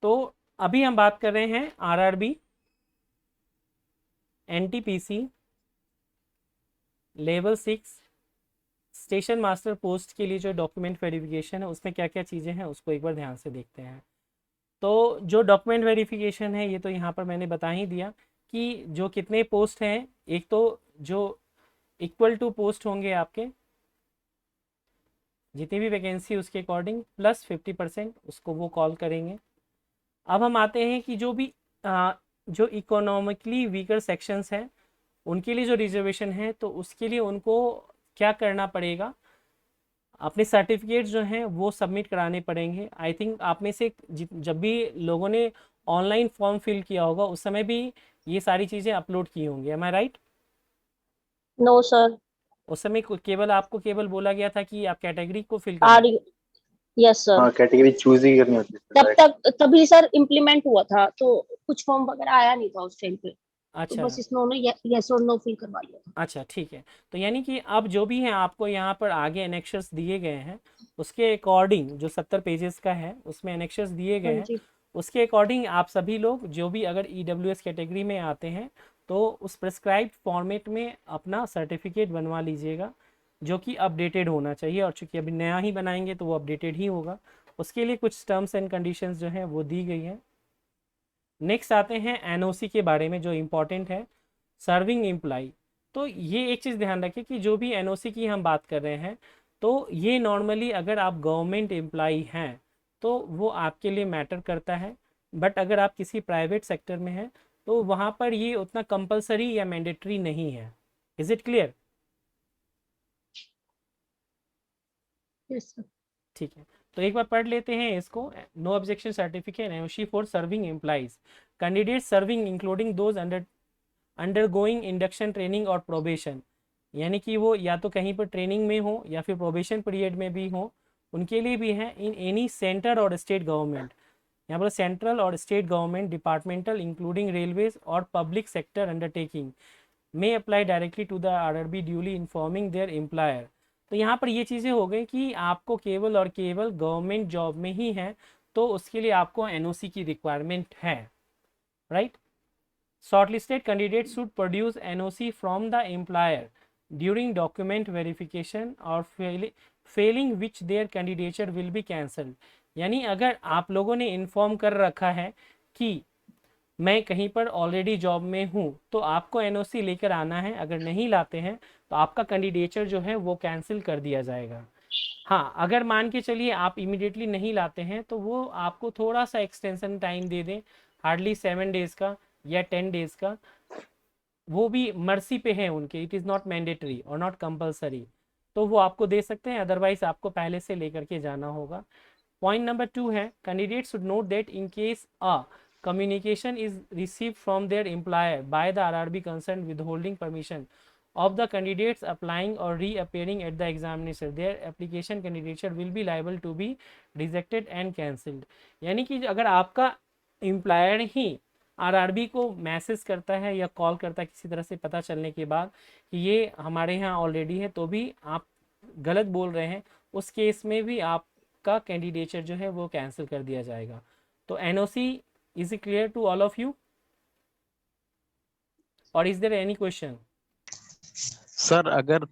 तो अभी हम बात कर रहे हैं RRB, NTPC, level 6, station master post के लिए जो डॉक्यूमेंट वेरिफिकेशन है उसमें क्या क्या चीज़ें हैं उसको एक बार ध्यान से देखते हैं। तो जो डॉक्यूमेंट वेरिफिकेशन है ये तो यहाँ पर मैंने बता ही दिया कि जो कितने पोस्ट हैं, एक तो जो इक्वल टू पोस्ट होंगे आपके, जितनी भी वैकेंसी उसके अकॉर्डिंग प्लस 50% उसको वो कॉल करेंगे। अब हम आते हैं कि जो भी जो इकोनॉमिकली वीकर सेक्शंस हैं उनके लिए जो रिजर्वेशन है तो उसके लिए उनको क्या करना पड़ेगा, अपने सर्टिफिकेट जो हैं वो सबमिट कराने पड़ेंगे। आई थिंक आप में से जब भी लोगों ने ऑनलाइन फॉर्म फिल किया होगा उस समय भी ये सारी चीज़ें अपलोड की होंगी, am I right? No sir. उस समय केवल आपको केवल बोला गया था कि आप कैटेगरी को फिल करना। Are yes sir. हाँ, कैटेगरी चूज ही करनी होती है तब सर। तक तभी सर इम्प्लीमेंट हुआ था, तो कुछ फॉर्म वगैरह आया नहीं था उस टाइम पे, तो अच्छा बस इन्होंने यस और नो फिल करवा लिया था। अच्छा, ठीक है। तो यानी कि अब जो भी है आपको यहाँ पर आगे एनेक्शर्स दिए गए हैं उसके अकॉर्डिंग, जो 70 पेजेस का है उसमें एनेक्शर्स दिए हाँ गए हैं, जी। उसके अकॉर्डिंग आप सभी लोग जो भी अगर ईडब्ल्यूएस कैटेगरी में आते हैं तो उस प्रिस्क्राइब्ड फॉर्मेट में अपना सर्टिफिकेट बनवा लीजिएगा, जो कि अपडेटेड होना चाहिए। और चूंकि अभी नया ही बनाएंगे तो वो अपडेटेड ही होगा। उसके लिए कुछ टर्म्स एंड कंडीशंस जो हैं वो दी गई हैं। नेक्स्ट आते हैं एनओसी के बारे में, जो इम्पोर्टेंट है, सर्विंग एम्प्लॉय। तो ये एक चीज़ ध्यान रखें कि जो भी एनओसी की हम बात कर रहे हैं तो ये नॉर्मली अगर आप गवर्नमेंट एम्प्लॉय हैं तो वो आपके लिए मैटर करता है, बट अगर आप किसी प्राइवेट सेक्टर में हैं तो वहाँ पर ये उतना कंपलसरी या मैंडेटरी नहीं है। Is it clear? Yes sir. ठीक है, तो एक बार पढ़ लेते हैं इसको। No objection certificate NOC for serving employees, candidate serving including those undergoing induction training और प्रोबेशन, यानी कि वो या तो कहीं पर ट्रेनिंग में हो या फिर प्रोबेशन पीरियड में भी हो, उनके लिए भी है। इन एनी सेंटर और स्टेट गवर्नमेंट, यहाँ पर सेंट्रल और state government departmental including railways और public sector undertaking may apply directly to the RRB duly informing their employer. तो यहाँ पर ये चीज़ें हो गई कि आपको केवल और केवल गवर्नमेंट जॉब में ही है तो उसके लिए आपको एनओसी की रिक्वायरमेंट है, right? Shortlisted candidates should produce NOC from the employer during document verification or failing which their candidature will be cancelled। यानी अगर आप लोगों ने इन्फॉर्म कर रखा है कि मैं कहीं पर ऑलरेडी जॉब में हूँ तो आपको एनओसी लेकर आना है, अगर नहीं लाते हैं तो आपका कैंडिडेचर जो है वो कैंसिल कर दिया जाएगा। हाँ, अगर मान के चलिए आप इमीडिएटली नहीं लाते हैं तो वो आपको थोड़ा सा एक्सटेंशन टाइम दे दें, हार्डली 7 डेज़ का या 10 डेज़ का, वो भी मर्सी पे है उनके, इट इज़ नॉट मैंडेटरी और नॉट कंपलसरी, तो वो आपको दे सकते हैं, अदरवाइज आपको पहले से लेकर के जाना होगा। पॉइंट नंबर 2 है, candidate should note that in case a communication is received from their employer by the RRB concerned withholding permission of the candidates applying or reappearing at the examination, their application candidature will be liable to be rejected and cancelled। यानी कि अगर आपका employer ही RRB को message करता है या call करता है किसी तरह से पता चलने के बाद कि ये हमारे यहाँ ऑलरेडी है तो भी आप गलत बोल रहे हैं, उस केस में भी आपका कैंडिडेचर जो है वो कैंसिल कर दिया जाएगा। तो NOC is it clear to all of you, और is there any question? Sir अगर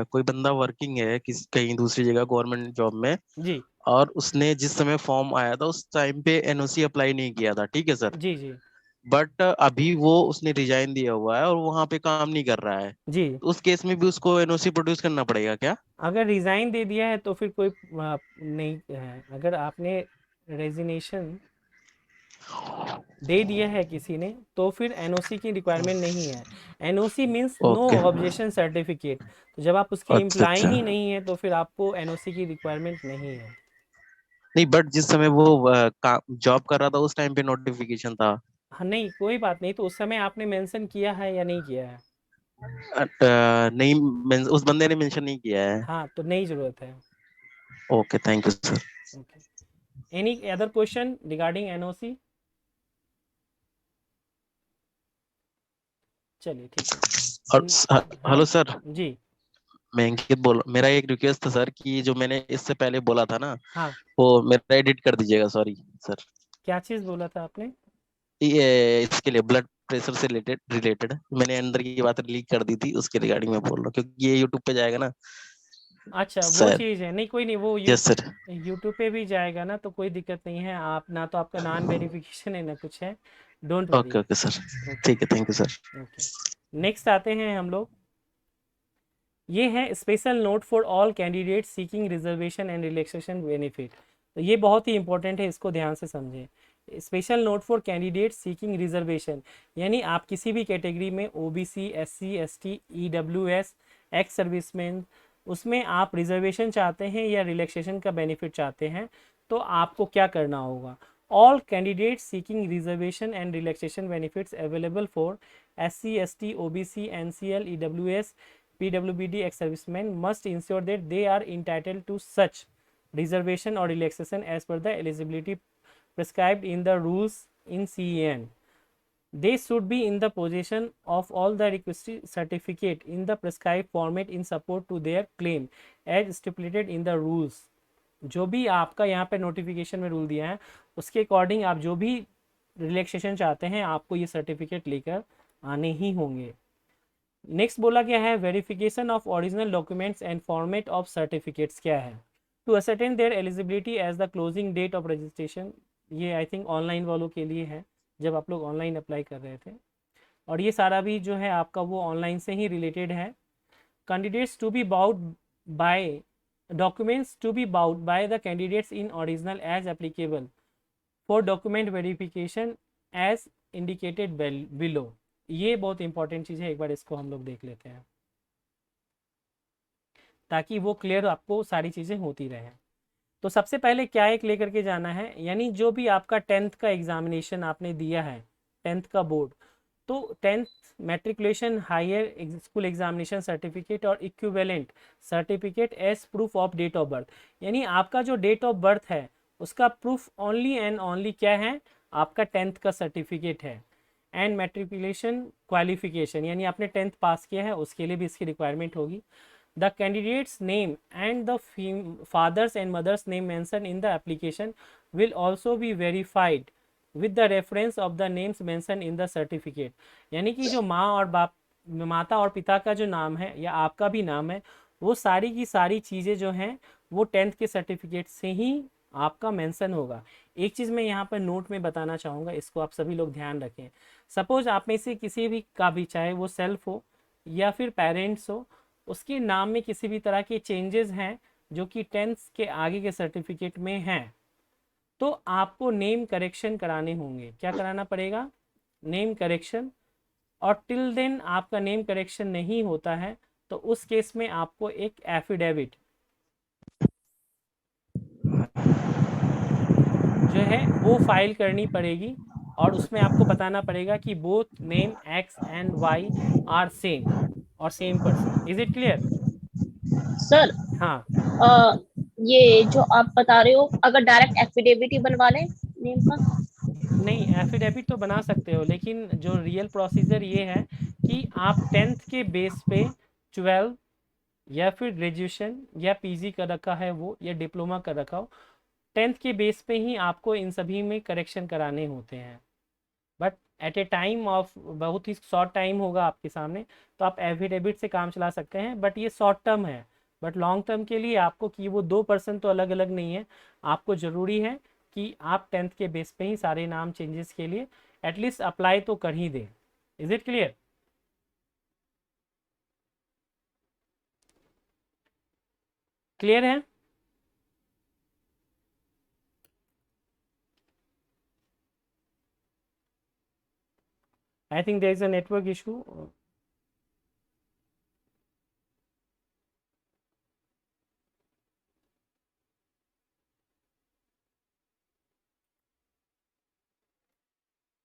कोई बंदा वर्किंग है कहीं दूसरी जगह गवर्नमेंट जॉब में, जी और उसने जिस समय फॉर्म आया था उस टाइम पे एनओसी अप्लाई नहीं किया था, ठीक है सर, जी जी बट अभी वो उसने रिजाइन दिया हुआ है और वहां पे काम नहीं कर रहा है, जी। तो उस केस में भी उसको एनओसी प्रोड्यूस करना पड़ेगा क्या? अगर रिज़ाइन दे दिया है तो फिर कोई नहीं है। अगर आपने रेजिग्नेशन दे दिया है किसी ने तो फिर एनओसी की रिक्वायरमेंट नहीं है। NOC means no okay. Objection certificate, तो जब आप उसके अच्छा एम्प्लॉय अच्छा। ही नहीं है तो फिर आपको एनओसी की रिक्वायरमेंट नहीं है। नहीं, बट जिस समय वो जॉब कर रहा था उस टाइम पे नोटिफिकेशन था। हाँ नहीं, कोई बात नहीं, तो उस समय आपने मेंशन किया है या नहीं किया है? नहीं, उस बंदे ने मेंशन नहीं किया है। हाँ, तो नहीं ज़रूरत है। Okay, thank you sir. Okay, any other question regarding NOC? चलिए ठीक है। और हाँ हेलो सर, जी। मैं अंकित बोल, मेरा एक रिक्वेस्ट था सर कि जो मैंने इससे पहले बोला था ना, हाँ, वो मेरा एडिट कर दीजिएगा, सॉरी सर। क्या चीज बोला था आपने? ये इसके लिए ब्लड प्रेशर से रिलेटेड रिलेटेड मैंने अंदर की बात लीक कर दी थी, उसके रिगार्डिंग मैं बोल रहा हूँ, क्योंकि ये यूट्यूब पे जाएगा ना अच्छा वो सर। चीज़ है, नहीं कोई नहीं, वो यस सर। यूट्यूब पे भी जाएगा ना, तो कोई दिक्कत नहीं है। आप ना तो आपका नॉन वेरिफिकेशन है ना कुछ है, don't worry. Okay okay sir. Okay ठीक है, thank you sir. Okay. Next आते हैं हम लोग, ये है special note for all candidate seeking reservation and relaxation benefit. तो ये बहुत ही इंपॉर्टेंट है, इसको ध्यान से समझें। Special note for candidate seeking reservation, यानी आप किसी भी कैटेगरी में OBC, SC, ST, EWS, ex serviceman, उसमें आप रिजर्वेशन चाहते हैं या रिलैक्सेशन का बेनिफिट चाहते हैं, तो आपको क्या करना होगा? All candidate seeking reservation and relaxation benefits available for SC, ST, OBC, NCL, EWS, PWBD ex-servicemen must ensure that they are entitled to such reservation or relaxation as per the eligibility prescribed in the rules in CEN. They should be in the possession of all the requisite certificate in the prescribed format in support to their claim as stipulated in the rules. जो भी आपका यहाँ पे notification में rule दिया है उसके according आप जो भी रिलैक्सेशन चाहते हैं आपको ये सर्टिफिकेट लेकर आने ही होंगे। नेक्स्ट बोला गया है verification of original documents and format of certificates क्या है? To ascertain their eligibility as the closing date of registration. ये आई थिंक ऑनलाइन वालों के लिए है, जब आप लोग ऑनलाइन अप्लाई कर रहे थे, और ये सारा भी जो है आपका वो ऑनलाइन से ही रिलेटेड है। Candidates to be bound by documents to be bound by the candidates in original as applicable for document verification as indicated below। ये बहुत इंपॉर्टेंट चीज़ है, एक बार इसको हम लोग देख लेते हैं ताकि वो क्लियर आपको सारी चीज़ें होती रहें। तो सबसे पहले क्या एक लेकर के जाना है, यानी जो भी आपका 10th का एग्जामिनेशन आपने दिया है, 10th का बोर्ड, तो 10th matriculation higher school examination certificate और equivalent certificate as proof of date of birth, यानी आपका जो डेट ऑफ बर्थ है उसका प्रूफ ओनली एंड ओनली क्या है? आपका 10th का सर्टिफिकेट है। एंड मैट्रिकुलेशन क्वालिफिकेशन, यानी आपने 10th पास किया है उसके लिए भी इसकी रिक्वायरमेंट होगी। The candidate's name and the father's and mother's name mentioned in the application will also be verified with the reference of the names mentioned in the certificate। यानी कि जो माँ और बाप, माता और पिता का जो नाम है या आपका भी नाम है, वो सारी की सारी चीज़ें जो हैं वो 10th के सर्टिफिकेट से ही आपका मेंशन होगा। एक चीज़ मैं यहाँ पर नोट में बताना चाहूँगा, इसको आप सभी लोग ध्यान रखें। सपोज आप में से किसी भी का भी, चाहे वो सेल्फ हो या फिर पेरेंट्स हो, उसके नाम में किसी भी तरह के चेंजेस हैं जो कि 10th के आगे के सर्टिफिकेट में हैं, तो आपको नेम करेक्शन कराने होंगे। क्या कराना पड़ेगा? Name correction. और टिल देन आपका नेम करेक्शन नहीं होता है तो उस केस में आपको एक एफिडेविट जो है वो फाइल करनी पड़ेगी, और उसमें आपको बताना पड़ेगा कि both name X and Y are same और same person. Is it clear? Sir हाँ। ये जो आप बता रहे हो, अगर डायरेक्ट एफिडेविट ही बनवा लें नेम का? नहीं, एफिडेविट तो बना सकते हो, लेकिन जो रियल प्रोसीजर ये है कि आप 10th के बेस पे 12 या फिर ग्रेजुएशन या पीजी कर रखा है वो, या डिप्लोमा कर रखा हो, 10th के बेस पे ही आपको इन सभी में करेक्शन कराने होते हैं। But at A time of बहुत ही शॉर्ट टाइम होगा आपके सामने, तो आप एफिडेविट से काम चला सकते हैं, बट ये शॉर्ट टर्म है। बट लॉन्ग टर्म के लिए आपको कि वो 2% तो अलग अलग नहीं है, आपको ज़रूरी है कि आप 10th के बेस पे ही सारे नाम चेंजेस के लिए एटलीस्ट अप्लाई तो कर ही दें। Is it clear? क्लियर है? I think there is a network issue.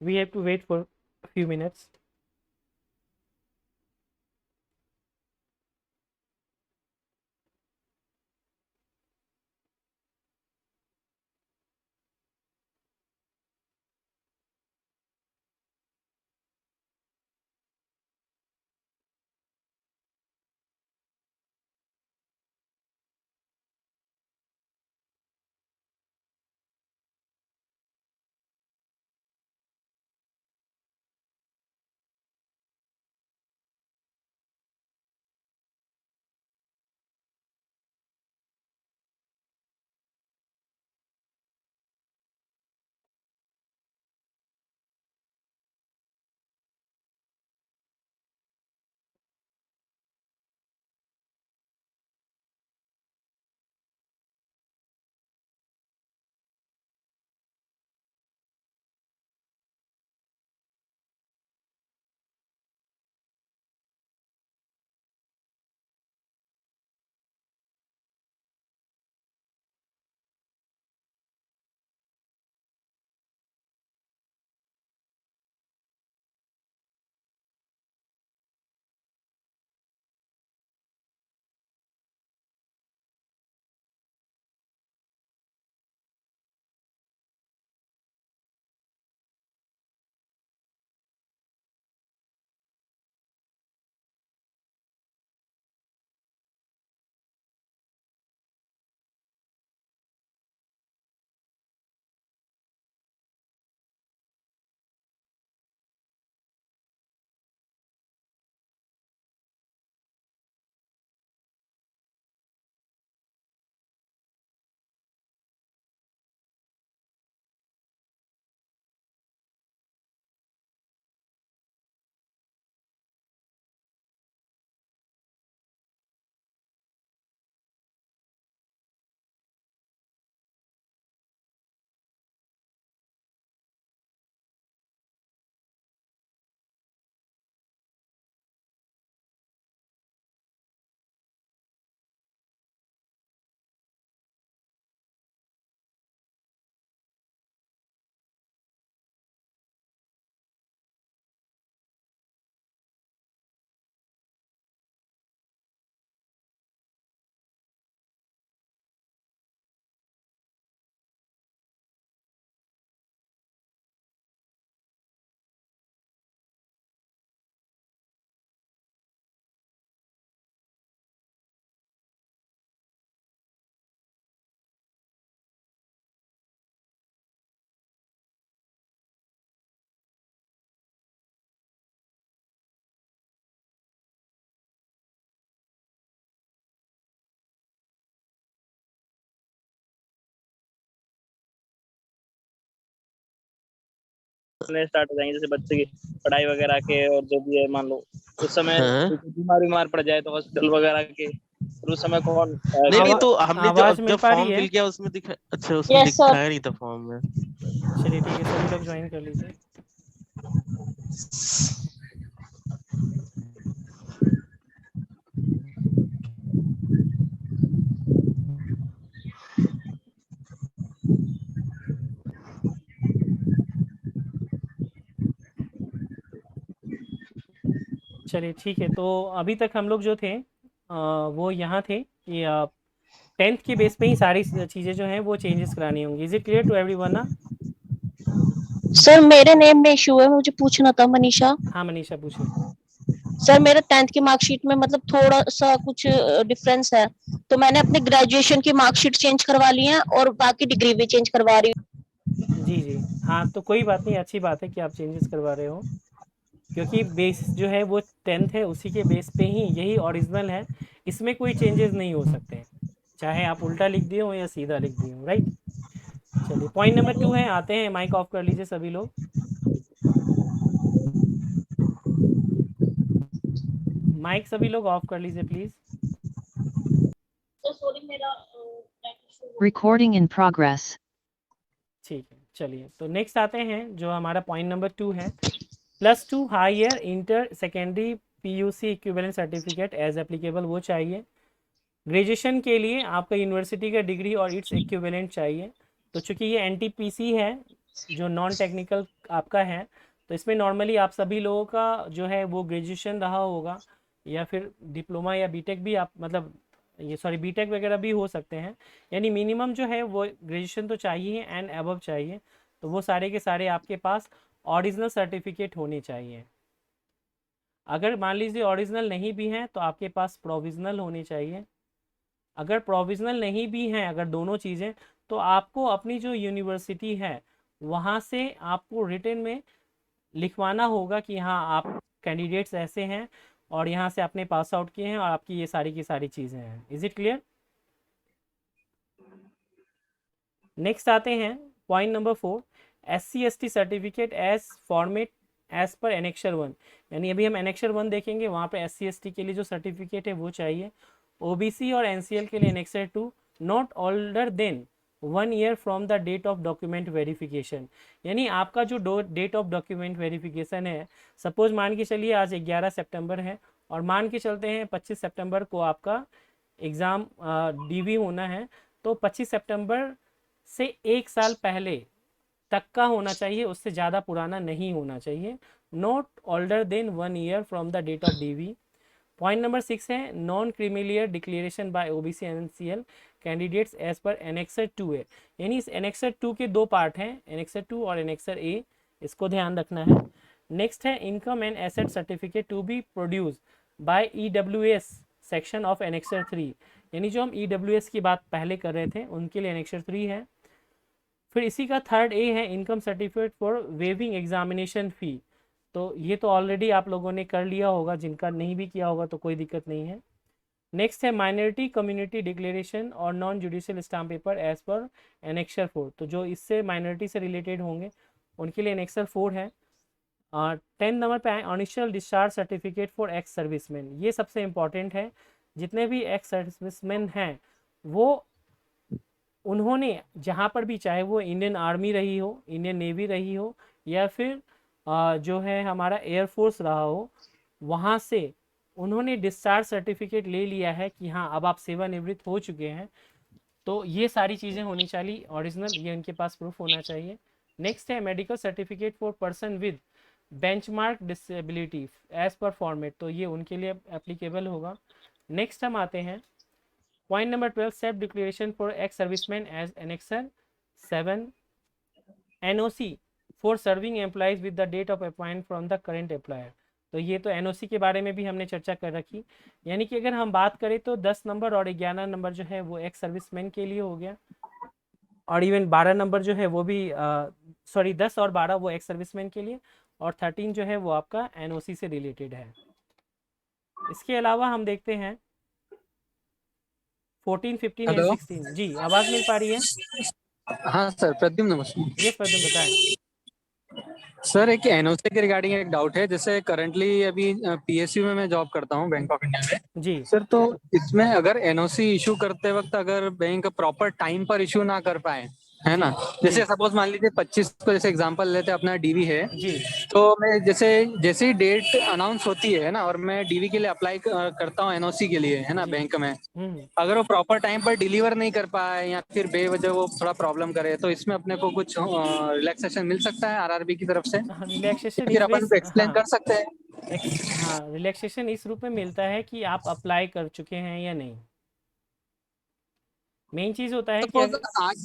We have to wait for a few minutes. Start हो जाएंगे, जैसे बच्चे की पढ़ाई वगैरह के, और जो भी है मान लो उस समय हाँ। बीमार पड़ जाए तो हॉस्पिटल वगैरह के, फिर उस समय कौन नहीं नहीं, तो हमने आवाज जब मिल जब पा रही फॉर्म है? फिल किया उसमें दिखा, अच्छा उसमें यस सर। दिखाया नहीं था फॉर्म में। चलिए ठीक है, सभी लोग ज्वाइन कर लीजिए। चलिए ठीक है, तो अभी तक हम लोग जो थे वो यहाँ थे कि 10th के बेस पे ही सारी चीज़ें जो हैं वो चेंजेस करानी होंगी। Is it clear to everyone ना? सर मेरे नेम में इशू है, मुझे पूछना था मनीषा। हाँ मनीषा पूछिए। सर मेरे 10th की मार्कशीट में मतलब थोड़ा सा कुछ डिफरेंस है, तो मैंने अपने ग्रेजुएशन की मार्कशीट चेंज करवा ली है और बाकी डिग्री भी चेंज करवा रही हूँ। जी जी हाँ, तो कोई बात नहीं, अच्छी बात है कि आप चेंजेस करवा रहे हो, क्योंकि बेस जो है वो 10th है, उसी के बेस पे ही यही ओरिजिनल है, इसमें कोई चेंजेस नहीं हो सकते हैं, चाहे आप उल्टा लिख दिए हो या सीधा लिख दिए हो, राइट। चलिए पॉइंट नंबर 2 है, आते हैं, माइक ऑफ कर लीजिए सभी लोग। माइक सभी लोग ऑफ कर लीजिए प्लीज़। सॉरी मेरा Recording in progress. ठीक है, चलिए तो नेक्स्ट आते हैं, जो हमारा पॉइंट नंबर 2 है, +2 higher inter secondary PUC equivalent certificate as applicable वो चाहिए। ग्रेजुएशन के लिए आपका यूनिवर्सिटी का डिग्री और इट्स इक्विवेलेंट चाहिए। तो चूंकि ये NTPC है, जो नॉन टेक्निकल आपका है, तो इसमें नॉर्मली आप सभी लोगों का जो है वो ग्रेजुएशन रहा होगा, या फिर डिप्लोमा या बीटेक भी, आप मतलब ये सॉरी बीटेक वगैरह भी हो सकते हैं, यानी मिनिमम जो है वो ग्रेजुएशन तो चाहिए एंड अबव चाहिए। तो वो सारे के सारे आपके पास ओरिजिनल सर्टिफिकेट होने चाहिए। अगर मान लीजिए ओरिजिनल नहीं भी हैं तो आपके पास प्रोविज़नल होने चाहिए। अगर प्रोविज़नल नहीं भी हैं, अगर दोनों चीज़ें, तो आपको अपनी जो यूनिवर्सिटी है वहाँ से आपको रिटन में लिखवाना होगा कि हाँ आप कैंडिडेट्स ऐसे हैं और यहाँ से आपने पास आउट किए हैं और आपकी ये सारी की सारी चीज़ें हैं। Is it clear? नेक्स्ट आते हैं point number 4, SC/ST certificate as format as per annexure 1, यानी अभी हम एनेक्चर 1 देखेंगे, वहाँ पे SC/ST के लिए जो सर्टिफिकेट है वो चाहिए। OBC और NCL के लिए annexure 2, not older than 1 year from the date of document verification, यानी आपका जो डेट ऑफ डॉक्यूमेंट वेरिफिकेशन है, सपोज मान के चलिए आज 11 सितंबर है और मान के चलते हैं 25 सितंबर को आपका एग्ज़ाम DV होना है, तो 25 सितंबर से 1 साल पहले तक का होना चाहिए, उससे ज़्यादा पुराना नहीं होना चाहिए। Not older than 1 year from the date of DV। Point number 6 है non creamy layer declaration by OBC NCL candidates as per annexure 2A, यानी इस एनेक्सर 2 के दो पार्ट हैं, एनेक्सर 2 और एनेक्सर A, इसको ध्यान रखना है। नेक्स्ट है income and asset certificate to be produce by EWS section of annexure 3, यानी जो हम EWS की बात पहले कर रहे थे उनके लिए एनेक्सर 3 है। फिर इसी का थर्ड A है income certificate for waiving examination fee, तो ये तो ऑलरेडी आप लोगों ने कर लिया होगा, जिनका नहीं भी किया होगा तो कोई दिक्कत नहीं है। नेक्स्ट है माइनॉरिटी कम्युनिटी डिक्लेरेशन और non judicial stamp paper as per annexure 4, तो जो इससे माइनॉरिटी से रिलेटेड होंगे उनके लिए एनेक्सर 4 है। 10 नंबर पे आए initial discharge certificate for ex serviceman, ये सबसे इम्पॉर्टेंट है। जितने भी एक्स सर्विसमैन हैं वो उन्होंने जहाँ पर भी, चाहे वो इंडियन आर्मी रही हो, इंडियन नेवी रही हो, या फिर जो है हमारा एयरफोर्स रहा हो, वहाँ से उन्होंने डिस्चार्ज सर्टिफिकेट ले लिया है कि हाँ अब आप सेवानिवृत्त हो चुके हैं, तो ये सारी चीज़ें होनी चाहिए ओरिजिनल, ये उनके पास प्रूफ होना चाहिए। नेक्स्ट है medical certificate for person with benchmark disability as per format, तो ये उनके लिए एप्लीकेबल होगा। नेक्स्ट हम आते हैं point number 12, self declaration for ex serviceman as annexure 7, NOC for serving employees with the date of appoint from the current employer, तो ये तो NOC के बारे में भी हमने चर्चा कर रखी, यानी कि अगर हम बात करें तो 10 नंबर और 11 नंबर जो है वो एक्स सर्विसमैन के लिए हो गया, और इवन 12 नंबर जो है वो भी सॉरी 10 और 12 वो एक्स सर्विसमैन के लिए, और 13 जो है वो आपका NOC से रिलेटेड है। इसके अलावा हम देखते हैं 14, 15 एंड 16। जी आवाज़ मिल पा रही है? हाँ सर, प्रद्युम्न नमस्कार। यस प्रद्युम्न बताएं। सर एक एनओसी के रिगार्डिंग एक डाउट है। जैसे करंटली अभी पीएसयू में मैं जॉब करता हूँ, बैंक ऑफ इंडिया में। जी सर तो इसमें अगर एनओसी इशू करते वक्त अगर बैंक प्रॉपर टाइम पर इशू ना कर पाए, है जी ना, जी जैसे सपोज मान लीजिए 25 को जैसे एग्जांपल लेते हैं, अपना डीवी है, जी तो मैं जैसे जैसे ही डेट अनाउंस होती है ना, और मैं डीवी के लिए अप्लाई करता हूँ एनओसी के लिए, है ना, जी बैंक में, हम्म अगर वो प्रॉपर टाइम पर डिलीवर नहीं कर पाए या फिर बेवजह वो थोड़ा प्रॉब्लम करे, तो इसमें अपने को कुछ रिलैक्सेशन मिल सकता है आरआरबी की तरफ से, हाँ या रिलैक्सेशन फिर इस अपन बेस को एक्सप्लेन हाँ कर सकते हैं। हाँ रिलैक्सेशन इस रूप में मिलता है कि आप अप्लाई कर चुके हैं या नहीं। मेन चीज़ होता है कि सपोज अगर आज,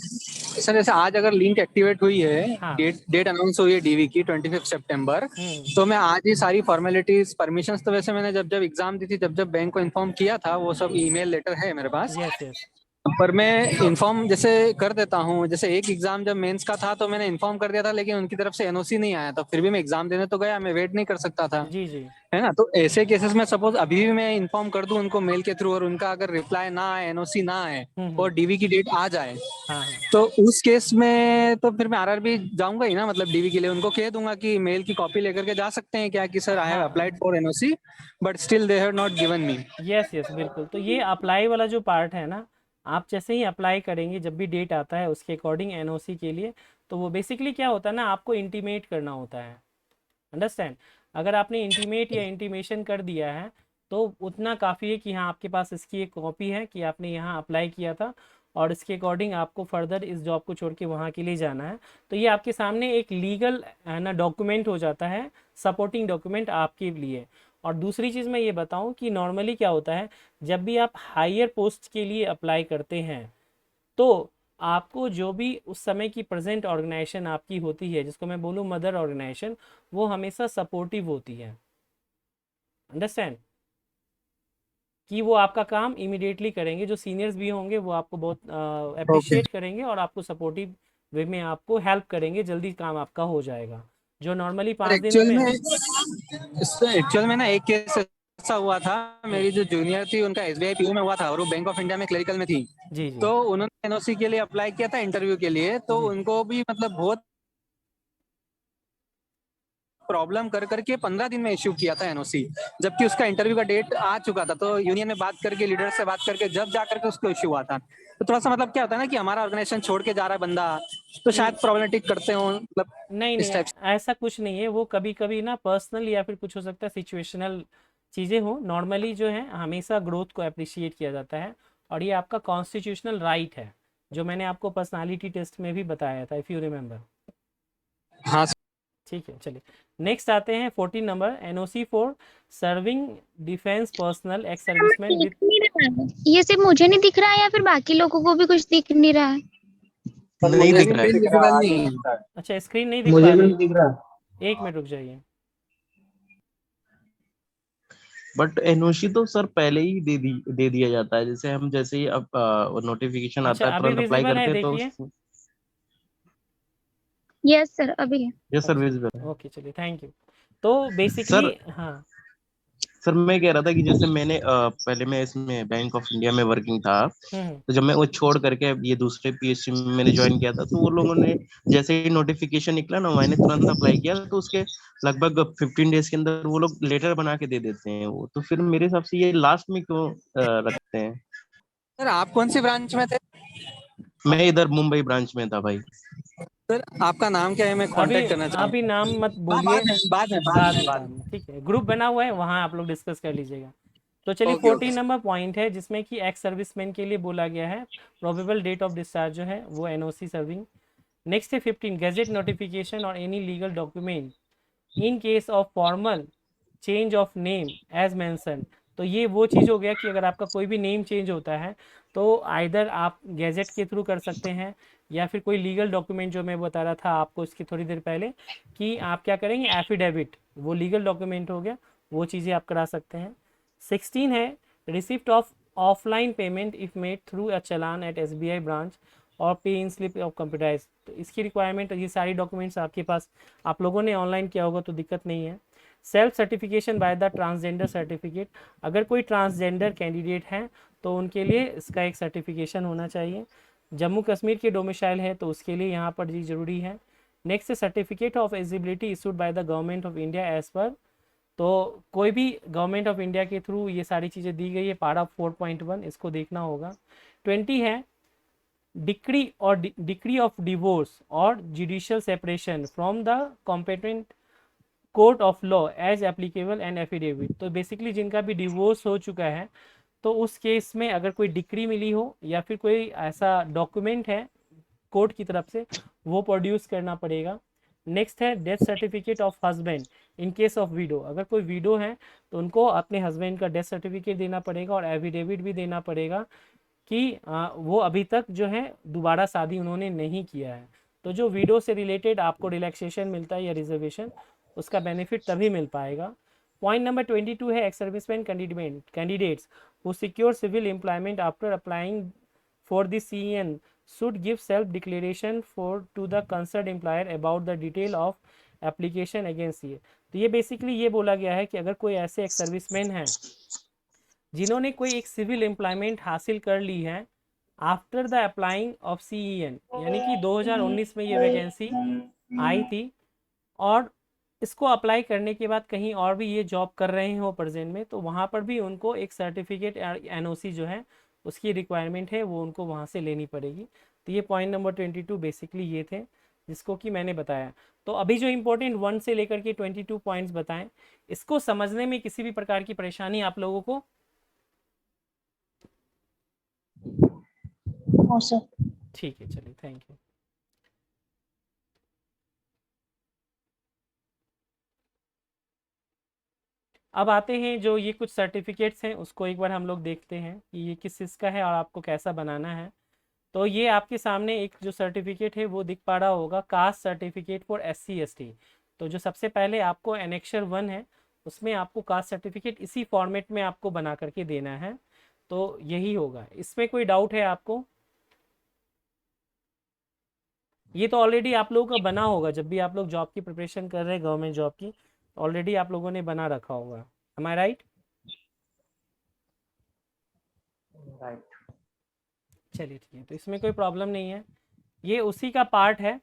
सर जैसे आज अगर लिंक एक्टिवेट हुई है, हाँ डेट डेट अनाउंस हुई है डीवी की 25 सितंबर, हम्म तो मैं आज ही सारी फॉर्मेलिटीज परमिशंस, तो वैसे मैंने जब जब एग्जाम दी थी, जब जब बैंक को इन्फॉर्म किया था, वो सब ईमेल लेटर है मेरे पास। यस यस पर मैं इन्फॉर्म जैसे कर देता हूँ, जैसे एक एग्जाम जब मेंस का था तो मैंने इन्फॉर्म कर दिया था, लेकिन उनकी तरफ से एनओसी नहीं आया था, फिर भी मैं एग्जाम देने तो गया, मैं वेट नहीं कर सकता था, जी जी है ना। तो ऐसे केसेस में सपोज अभी भी मैं इन्फॉर्म कर दूं उनको मेल के थ्रू, और उनका अगर रिप्लाई ना आए, एनओसी ना आए, और डीवी की डेट आ जाए, हाँ हाँ तो उस केस में तो फिर मैं आरआरबी जाऊंगा ही ना, मतलब डीवी के लिए उनको कह दूंगा कि मेल की कॉपी लेकर के जा सकते हैं क्या, कि सर आई हैव हाँ applied for NOC but still they have not given me. Yes yes बिल्कुल। तो ये अप्लाई वाला जो पार्ट है ना, आप जैसे ही अप्लाई करेंगे जब भी डेट आता है उसके अकॉर्डिंग एनओसी के लिए, तो वो बेसिकली क्या होता है ना, आपको इंटीमेट करना होता है। अंडरस्टैंड? अगर आपने इंटीमेट या इंटीमेशन कर दिया है तो उतना काफ़ी है कि हाँ आपके पास इसकी एक कॉपी है कि आपने यहाँ अप्लाई किया था और इसके अकॉर्डिंग आपको फर्दर इस जॉब को छोड़ के वहाँ के लिए जाना है। तो ये आपके सामने एक लीगल है ना डॉक्यूमेंट हो जाता है, सपोर्टिंग डॉक्यूमेंट आपके लिए। और दूसरी चीज़ मैं ये बताऊँ कि नॉर्मली क्या होता है, जब भी आप हायर पोस्ट के लिए अप्लाई करते हैं तो आपको जो भी उस समय की प्रेजेंट ऑर्गेनाइजेशन आपकी होती है, जिसको मैं बोलूँ मदर ऑर्गेनाइजेशन, वो हमेशा सपोर्टिव होती है। अंडरस्टैंड? कि वो आपका काम इमिडिएटली करेंगे, जो सीनियर्स भी होंगे वो आपको बहुत ओके अप्रिशिएट करेंगे और आपको सपोर्टिव वे में आपको हेल्प करेंगे, जल्दी काम आपका हो जाएगा, जो नॉर्मली सर, 5 दिनों में हो। एक्चुअल में ना एक केस ऐसा हुआ था, मेरी जो जूनियर थी उनका एसबीआई पीओ में हुआ था, और वो बैंक ऑफ इंडिया में क्लरिकल में थी। जी जी तो उन्होंने एनओसी के लिए अप्लाई किया था इंटरव्यू के लिए, तो जी उनको भी मतलब बहुत प्रॉब्लम कर करके 15 दिन में इश्यू किया था एनओसी, जबकि उसका इंटरव्यू का डेट आ चुका था। तो यूनियन में बात करके, लीडर से बात करके, जब जा करके उसको इश्यू हुआ था। तो थोड़ा सा मतलब क्या होता है ना, कि हमारा ऑर्गेनाइजेशन छोड़ के जा रहा है बंदा, तो शायद प्रॉब्लमेटिक करते हो, मतलब नहीं इस नहीं टाइप से। ऐसा कुछ नहीं है, वो कभी कभी ना पर्सनल या फिर कुछ हो सकता है सिचुएशनल चीज़ें हो। नॉर्मली जो है हमेशा ग्रोथ को अप्रिशिएट किया जाता है और ये आपका कॉन्स्टिट्यूशनल राइट है, जो मैंने आपको पर्सनालिटी टेस्ट में भी बताया था, इफ़ यू रिमेंबर। हाँ ठीक है चलिए, नेक्स्ट आते हैं 14 number, NOC for serving defence personnel x हमें सर्विसमैन दिख विद। नहीं रहा है, ये सिर्फ मुझे नहीं दिख रहा है या फिर बाकी लोगों को भी कुछ दिख नहीं रहा है? पर नहीं मुझे दिख भी रहा नहीं है। दिख रहा, विजिबल आ नहीं नहीं है। सकता है। अच्छा स्क्रीन नहीं दिख मुझे पा भी रही नहीं है, दिख रहा। एक मिनट रुक जाइए। बट एनओसी तो सर पहले ही दे दिया जाता है, जैसे हम जैसे ही अब नोटिफिकेशन अच्छा आता है अभी तुरंत अप्लाई विजिबल है करते हैं तो देखिए। यस सर, अभी है। यस सर विजिबल है। ओके चलिए थैंक यू। तो बेसिकली सर हाँ सर मैं कह रहा था कि जैसे मैंने पहले मैं इसमें बैंक ऑफ इंडिया में वर्किंग था, हम्म तो जब मैं वो छोड़ करके अब ये दूसरे पीएससी में मैंने ज्वाइन किया था, तो वो लोगों ने जैसे ही नोटिफिकेशन निकला ना, मैंने तुरंत अप्लाई किया, तो उसके लगभग 15 डेज के अंदर वो लोग लेटर बना के दे देते हैं वो, तो फिर मेरे हिसाब से ये लास्ट में क्यों रखते हैं। सर आप कौन सी ब्रांच में थे? मैं इधर मुंबई ब्रांच में था भाई। सर आपका नाम क्या है, मैं अभी कांटेक्ट करना अभी चाहूंगा। नाम मत हाँ बोलिए, बाद में बाद में बाद बाद में में बाद बाद में। में ठीक है, ग्रुप बना हुआ है वहाँ आप लोग डिस्कस कर लीजिएगा। तो चलिए ओके 14 ओके। नंबर पॉइंट है जिसमें कि एक्स सर्विसमैन के लिए बोला गया है प्रोबेबल डेट ऑफ डिस्चार्ज जो है वो एनओसी सर्विंग। नेक्स्ट है 15 गैजेट नोटिफिकेशन और any legal document in case of formal change of name as mention. तो ये वो चीज़ हो गया कि अगर आपका कोई भी नेम चेंज होता है तो आइदर आप गैजेट के थ्रू कर सकते हैं या फिर कोई लीगल डॉक्यूमेंट, जो मैं बता रहा था आपको इसकी थोड़ी देर पहले, कि आप क्या करेंगे एफिडेविट, वो लीगल डॉक्यूमेंट हो गया, वो चीज़ें आप करा सकते हैं। 16 है receipt of offline payment if made through a challan at SBI branch और pay in slip of computerise. तो इसकी रिक्वायरमेंट, ये सारी डॉक्यूमेंट्स आपके पास, आप लोगों ने ऑनलाइन किया होगा तो दिक्कत नहीं है। Self certification by the transgender certificate, अगर कोई ट्रांसजेंडर कैंडिडेट हैं तो उनके लिए इसका एक सर्टिफिकेशन होना चाहिए। जम्मू कश्मीर के डोमिसाइल है तो उसके लिए यहाँ पर जी ज़रूरी है। Next certificate of eligibility issued by the government of India as per, तो कोई भी गवर्नमेंट ऑफ इंडिया के थ्रू ये सारी चीज़ें दी गई है, पारा 4.1 इसको देखना होगा। 20 है डिक्री ऑफ डिवोर्स और judicial separation from the competent court of law as applicable and affidavit. तो बेसिकली जिनका भी डिवोर्स हो चुका है तो उस केस में अगर कोई डिक्री मिली हो या फिर कोई ऐसा डॉक्यूमेंट है कोर्ट की तरफ से, वो प्रोड्यूस करना पड़ेगा। नेक्स्ट है death certificate of husband in case of window, अगर कोई विडो है तो उनको अपने हस्बैंड का डेथ सर्टिफिकेट देना पड़ेगा और एफिडेविट भी देना पड़ेगा कि वो अभी तक जो है दोबारा शादी उन्होंने नहीं किया है। तो जो विडो से रिलेटेड आपको रिलैक्सेशन मिलता है या रिजर्वेशन, उसका बेनिफिट तभी मिल पाएगा। पॉइंट नंबर 22 है ex serviceman candidates who secure civil employment after applying for the CEN should give self declaration to the concerned employer about the detail of application against CA। तो ये basically ये बोला गया है कि अगर कोई ऐसे एक सर्विसमैन हैं जिन्होंने कोई एक सिविल एम्प्लॉयमेंट हासिल कर ली है after the applying of CEN, यानी कि 2019 में ये वैकेंसी आई थी और इसको अप्लाई करने के बाद कहीं और भी ये जॉब कर रहे हो प्रेजेंट में, तो वहाँ पर भी उनको एक सर्टिफिकेट NOC जो है उसकी रिक्वायरमेंट है वो उनको वहाँ से लेनी पड़ेगी। तो ये पॉइंट नंबर 22 बेसिकली ये थे जिसको कि मैंने बताया। तो अभी जो इम्पोर्टेंट 1 से लेकर के 22 पॉइंट्स बताएं, इसको समझने में किसी भी प्रकार की परेशानी आप लोगों को? हाँ सर। ठीक है, चलिए, थैंक यू। अब आते हैं जो ये कुछ सर्टिफिकेट्स हैं उसको एक बार हम लोग देखते हैं कि ये किस चीज़ का है और आपको कैसा बनाना है। तो ये आपके सामने एक जो सर्टिफिकेट है वो दिख पा रहा होगा, caste certificate for SC ST। तो जो सबसे पहले आपको एनेक्सर 1 है उसमें आपको कास्ट सर्टिफिकेट इसी फॉर्मेट में आपको बना करके देना है, तो यही होगा। इसमें कोई डाउट है आपको? ये तो ऑलरेडी आप लोगों का बना होगा, जब भी आप लोग जॉब की प्रिपरेशन कर रहे हैं गवर्नमेंट जॉब की, ऑलरेडी आप लोगों ने बना रखा होगा। M I right? राइट। चलिए ठीक है, तो इसमें कोई प्रॉब्लम नहीं है, ये उसी का पार्ट है,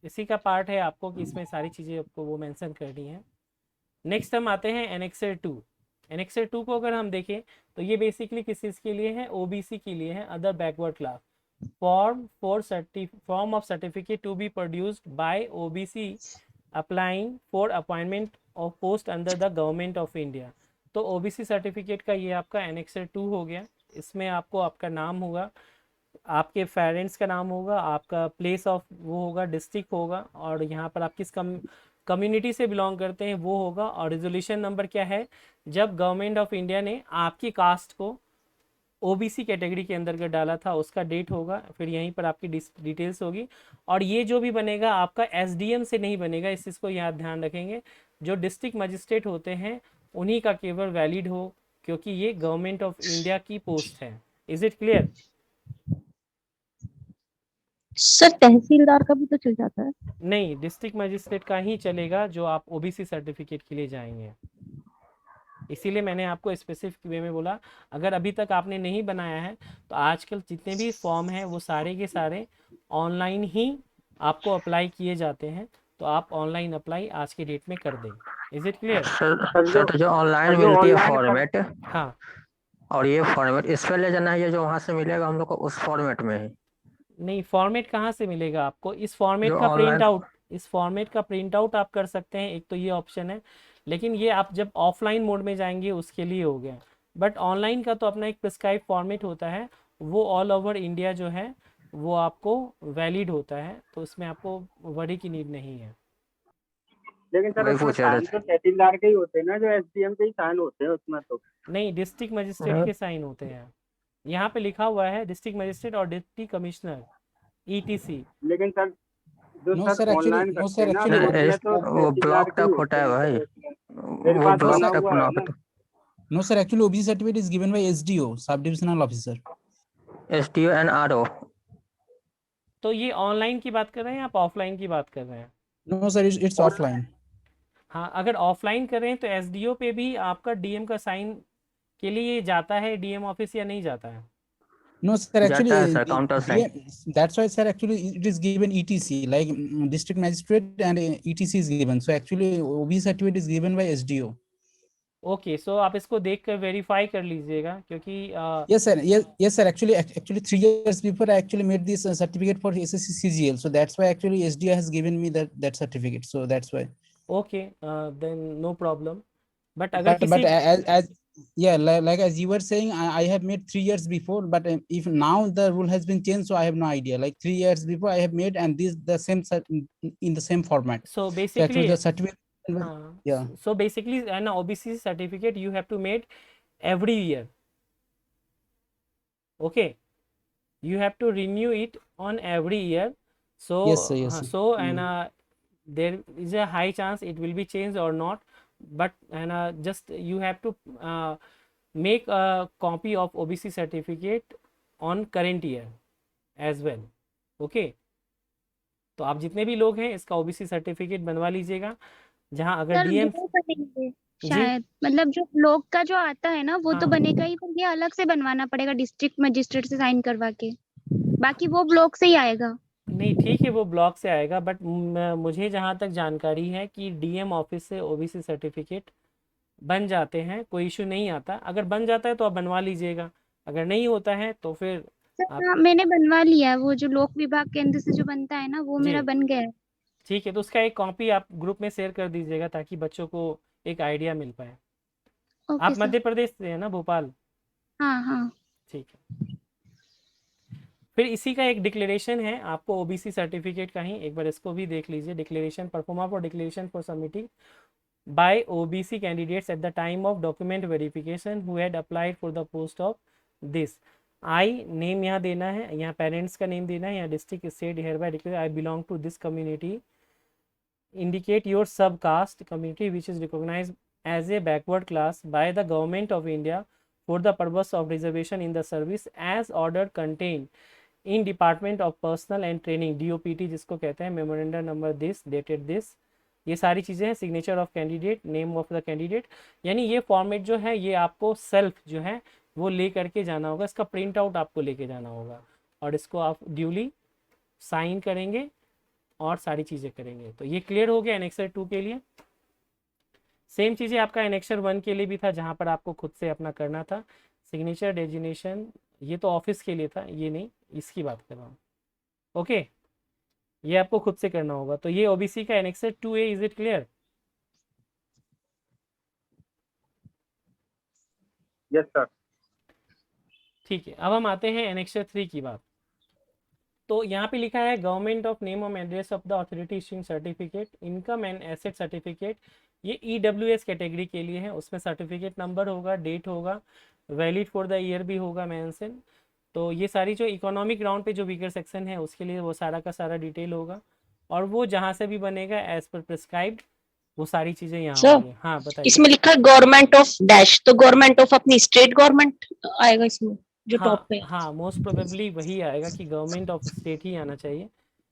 इसी का पार्ट है आपको कि इसमें सारी चीज़ें आपको वो मेंशन करनी है। नेक्स्ट हम आते हैं एनेक्सर 2। एनेक्सर 2 को अगर हम देखें तो ये बेसिकली किस चीज़ के लिए है? OBC के लिए है, other backward class. Form of certificate to be produced by OBC applying for appointment of post under the government of India. तो OBC सर्टिफिकेट का ये आपका एनेक्सर 2 हो गया। इसमें आपको आपका नाम होगा, आपके पेरेंट्स का नाम होगा, आपका प्लेस ऑफ वो होगा, डिस्ट्रिक्ट होगा, और यहाँ पर आप किस कम्युनिटी से बिलोंग करते हैं वो होगा, और रिजोल्यूशन नंबर क्या है जब गवर्नमेंट ऑफ इंडिया ने आपकी कास्ट को OBC कैटेगरी के अंदर डाला था उसका डेट होगा, फिर यहीं पर आपकी डिटेल्स होगी। और ये जो भी बनेगा आपका SDM से नहीं बनेगा, इस चीज़ को याद ध्यान रखेंगे। जो डिस्ट्रिक्ट मजिस्ट्रेट होते हैं उन्हीं का केवल वैलिड हो, क्योंकि ये गवर्नमेंट ऑफ इंडिया की पोस्ट है। Is it clear? सर तहसीलदार का भी तो चल जाता है? नहीं, डिस्ट्रिक्ट मजिस्ट्रेट का ही चलेगा जो आप OBC सर्टिफिकेट के लिए जाएंगे। इसीलिए मैंने आपको स्पेसिफिक वे में बोला, अगर अभी तक आपने नहीं बनाया है तो आजकल जितने भी फॉर्म हैं वो सारे के सारे ऑनलाइन ही आपको अप्लाई किए जाते हैं, तो आप ऑनलाइन अप्लाई आज के डेट में कर दें। Is it clear? सर तो जो ऑनलाइन मिलती है फॉर्मेट, हाँ, और ये फॉर्मेट इस पे ले जाना है, ये जो वहां से मिलेगा हम लोग को उस फॉर्मेट में ही? नहीं, फॉर्मेट कहाँ से मिलेगा आपको? इस फॉर्मेट जो का प्रिंट online- आउट, इस फॉर्मेट का प्रिंट आउट आप कर सकते हैं, एक तो ये ऑप्शन है, लेकिन ये आप जब ऑफलाइन मोड में जाएंगे उसके लिए हो गया। बट ऑनलाइन का तो अपना एक प्रिस्क्राइब फॉर्मेट होता है, वो ऑल ओवर इंडिया जो है वो आपको वैलिड होता है, तो उसमें आपको वरी की नीड नहीं है। लेकिन सर वही उसमें पूछ रहे साइन तो तहसीलदार के ही होते हैं ना, जो SDM के ही साइन होते हैं उसमें तो। नहीं, डिस्ट्रिक्ट मजिस्ट्रेट के साइन होते हैं, यहाँ पे लिखा हुआ है डिस्ट्रिक्ट मजिस्ट्रेट और डिप्टी कमिश्नर ETC। लेकिन सर जो no sir sir, actually online no करते सर, हैं ना एक्चुअली उसमें तो वो तहसीलदार ब्लॉक के ही तक होता है होते भाई, हैं। मेरे वो पास ब्लॉक बना तक हुआ है ब्लॉक ना। No sir, actually OBC certificate is given by SDO, sub divisional officer. SDO and RO। तो ये ऑनलाइन की बात कर रहे हैं आप ऑफलाइन की बात कर रहे हैं? No sir, it's offline. हाँ, अगर ऑफलाइन करें तो SDO पे भी आपका DM का साइन के लिए जाता है DM ऑफिस या नहीं जाता है? No, sir, actually, जाता है sir counter side. that's why, sir, actually, it is given ETC, like district magistrate and ETC is given. So actually, OB certificate is given by SDO. Okay, so आप इसको देख कर verify कर लीजिएगा, क्योंकि Yes, sir. Yes, sir. Actually, 3 years before, I actually made this certificate for SSC CGL. So that's why actually SDO has given me that certificate. So that's why. Okay, then no problem. But अगर But किसी as yeah, like as you were saying, I have made 3 years before. But if now the rule has been changed, so I have no idea. Like 3 years before, I have made, and this the same in the same format. So So actually, basically, the certificate. हाँ, Yeah. So basically an OBC certificate you have to made every year. Okay, you have to renew it on every year. So Yes, sir. Yes, sir. and there is a high chance it will be changed or not, but just you have to make a copy of OBC certificate on current year as well. Okay, तो आप जितने भी लोग हैं इसका OBC certificate बनवा लीजिएगा। जहाँ अगर सर डीएम वो बनेंगे शायद, मतलब जो लोग का जो आता है ना वो तो हाँ। बनेगा ही, पर ये अलग से बनवाना पड़ेगा डिस्ट्रिक्ट मजिस्ट्रेट से साइन करवा के, बाकी वो ब्लॉक से ही आएगा। नहीं, ठीक है, वो ब्लॉक से आएगा, बट मुझे जहाँ तक जानकारी है कि डीएम ऑफिस से ओबीसी सर्टिफिकेट बन जाते हैं, कोई इशू नहीं आता। अगर बन जाता है तो आप बनवा लीजिएगा, अगर नहीं होता है तो फिर सर आप हाँ, मैंने बनवा लिया है, वो जो लोक विभाग केंद्र से जो बनता है ना वो जी मेरा बन गया है। ठीक है, तो उसका एक कॉपी आप ग्रुप में शेयर कर दीजिएगा ताकि बच्चों को एक आइडिया मिल पाए। ओके आप सर। मध्य प्रदेश से हैं ना, भोपाल? हाँ हाँ। ठीक है, फिर इसी का एक डिक्लेरेशन है आपको ओबीसी सर्टिफिकेट का ही, एक बार इसको भी देख लीजिए। Declaration pro forma for declaration for submitting by OBC candidates at the time of document verification who had applied for the post of this. I name यहाँ देना है, यहाँ पेरेंट्स का नेम देना है, यहाँ district state hereby declare I belong to this community. Indicate your subcaste community which is recognized as a backward class by the government of India for the purpose of reservation in the service as ordered contained in Department of Personnel and Training DOPT जिसको कहते हैं, memorandum number this dated this. ये सारी चीज़ें हैं, signature of candidate, name of the candidate. यानी ये format जो है ये आपको सेल्फ जो है वो ले करके जाना होगा, इसका प्रिंट आउट आपको लेके जाना होगा और इसको आप ड्यूली साइन करेंगे और सारी चीज़ें करेंगे। तो ये क्लियर हो गया एनेक्सर 2 के लिए। सेम चीज़ें आपका एनेक्सर 1 के लिए भी था, जहाँ पर आपको खुद से अपना करना था सिग्नेचर डेजिनेशन। ये तो ऑफिस के लिए था, ये नहीं, इसकी बात कर रहा हूँ। ओके, ये आपको खुद से करना होगा। तो ये ओबीसी का annexure 2A, is it clear? Yes sir. ठीक है, अब हम आते हैं एनेक्सर 3 की बात। तो यहाँ पे लिखा है government of name of address of the authority issuing certificate, income and asset certificate. ये EWS कैटेगरी के लिए है, उसमें सर्टिफिकेट नंबर होगा, डेट होगा, वैलिड फॉर द ईयर भी होगा मेंशन। तो ये सारी जो इकोनॉमिक राउंड पे जो वीकर सेक्शन है उसके लिए वो सारा का सारा डिटेल होगा, और वो जहाँ से भी बनेगा एज पर प्रिस्क्राइब्ड वो सारी चीज़ें यहाँ सर, होंगी। हाँ बताइए। इसमें लिखा है गवर्नमेंट ऑफ डैश, तो गवर्नमेंट ऑफ अपनी स्टेट गवर्नमेंट आएगा इसमें जो टॉप हाँ पे। हाँ, मोस्ट प्रोबेबली वही आएगा कि गवर्नमेंट ऑफ स्टेट ही आना चाहिए।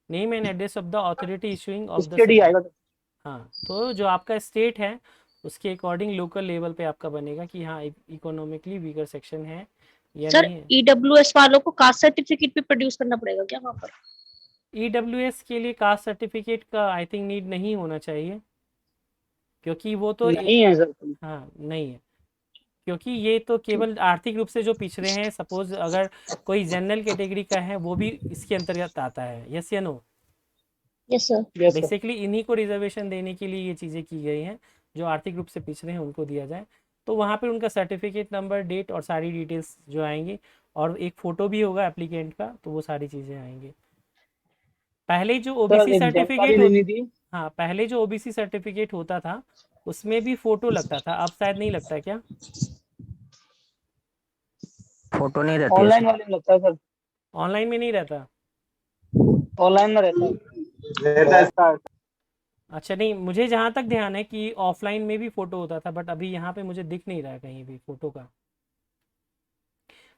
Name and address of the authority issuing of the state ही आएगा। हाँ, तो जो आपका स्टेट है उसके अकॉर्डिंग लोकल लेवल पे आपका बनेगा कि हाँ इकोनॉमिकली वीकर सेक्शन है या सर नहीं है। EWS वालों को कास्ट सर्टिफिकेट भी प्रोड्यूस करना पड़ेगा क्या वहाँ पर? EWS के लिए कास्ट सर्टिफिकेट का आई थिंक नीड नहीं होना चाहिए, क्योंकि वो तो नहीं है सर। हाँ नहीं है, क्योंकि ये तो केवल आर्थिक रूप से जो पिछड़े हैं, सपोज अगर कोई जनरल कैटेगरी का है वो भी इसके अंतर्गत आता है। यस या नो? Yes sir. बेसिकली इन्हीं को रिजर्वेशन देने के लिए ये चीज़ें की गई हैं, जो आर्थिक रूप से पिछड़े हैं उनको दिया जाए। तो वहाँ पर उनका सर्टिफिकेट नंबर, डेट और सारी डिटेल्स जो आएंगी, और एक फ़ोटो भी होगा एप्लीकेंट का, तो वो सारी चीज़ें आएंगी। पहले जो ओबीसी सर्टिफिकेट हाँ, पहले जो ओबीसी सर्टिफिकेट होता था उसमें भी फ़ोटो लगता था, अब शायद नहीं लगता है क्या? फोटो नहीं रहती है ऑनलाइन सर। वाले में लगता है सर। ऑनलाइन में नहीं रहता? ऑनलाइन में रहता है। अच्छा, नहीं, मुझे जहाँ तक ध्यान है कि ऑफलाइन में भी फ़ोटो होता था, बट अभी यहाँ पे मुझे दिख नहीं रहा है कहीं भी फ़ोटो का।